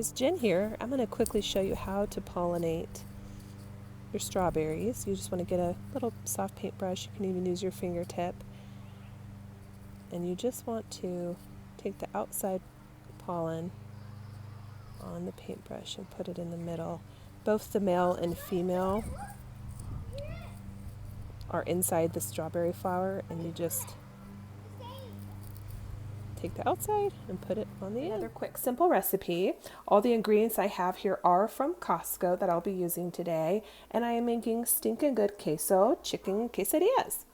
guys, Jen here. I'm going to quickly show you how to pollinate your strawberries. You just want to get a little soft paintbrush. You can even use your fingertip. And you just want to take the outside pollen on the paintbrush and put it in the middle. Both the male and female are inside the strawberry flower, and you just take the outside and put it on the end. Another quick, simple recipe. All the ingredients I have here are from Costco that I'll be using today, and I am making stinking good queso chicken quesadillas.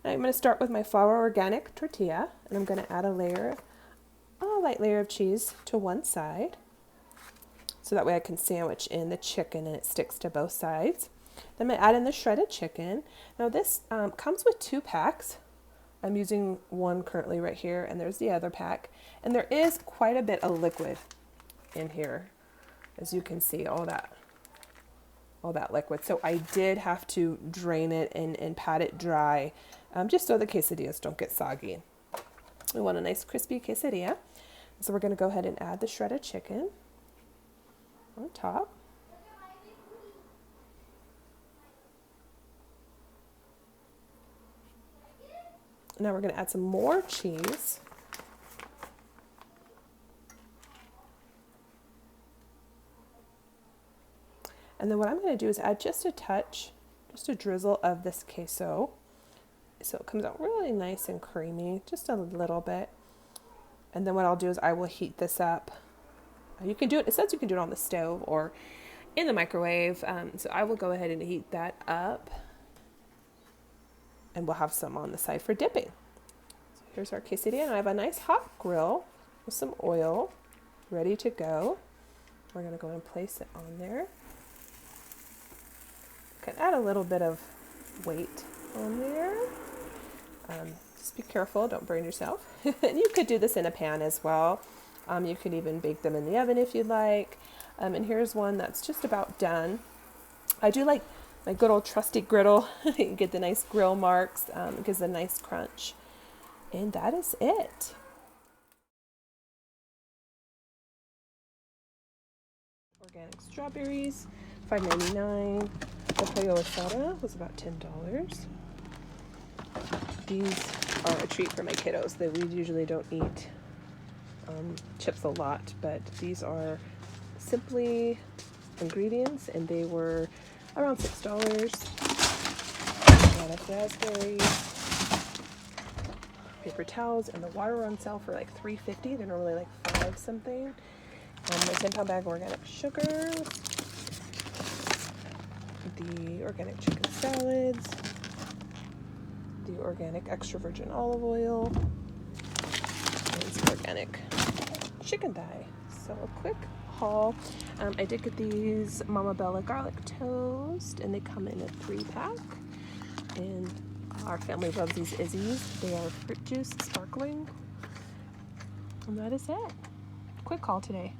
Now I'm going to start with my flour organic tortilla, and I'm going to add a light layer of cheese to one side, so that way I can sandwich in the chicken and it sticks to both sides. Then I'm going to add in the shredded chicken. Now this comes with 2 packs. I'm using one currently right here, and there's the other pack. And there is quite a bit of liquid in here, as you can see, all that liquid. So I did have to drain it and pat it dry, just so the quesadillas don't get soggy. We want a nice crispy quesadilla. So we're going to go ahead and add the shredded chicken on top. Now we're going to add some more cheese. And then what I'm going to do is add just a touch, just a drizzle of this queso. So it comes out really nice and creamy, just a little bit. And then what I'll do is I will heat this up. You can do it, it says you can do it on the stove or in the microwave. So I will go ahead and heat that up. And we'll have some on the side for dipping. So here's our quesadilla, and I have a nice hot grill with some oil ready to go. We're going to go and place it on there. Can add a little bit of weight on there. Just be careful, don't burn yourself. And you could do this in a pan as well. You could even bake them in the oven if you'd like. And here's one that's just about done. I do like my good old trusty griddle. You get the nice grill marks. It gives a nice crunch. And that is it. Organic strawberries, $5.99. The pollo asada was about $10. These are a treat for my kiddos. We usually don't eat chips a lot, but these are simply ingredients, and they were around $6. A lot of raspberries, paper towels, and the water were on sale for like $3.50. They're normally like $5 something. My 10-pound bag of organic sugar, the organic chicken salads, the organic extra virgin olive oil, and some organic chicken thigh. So a quick haul. I did get these Mama Bella garlic toast, and they come in a 3-pack. And our family loves these Izzy's. They are fruit juice sparkling. And that is it. Quick haul today.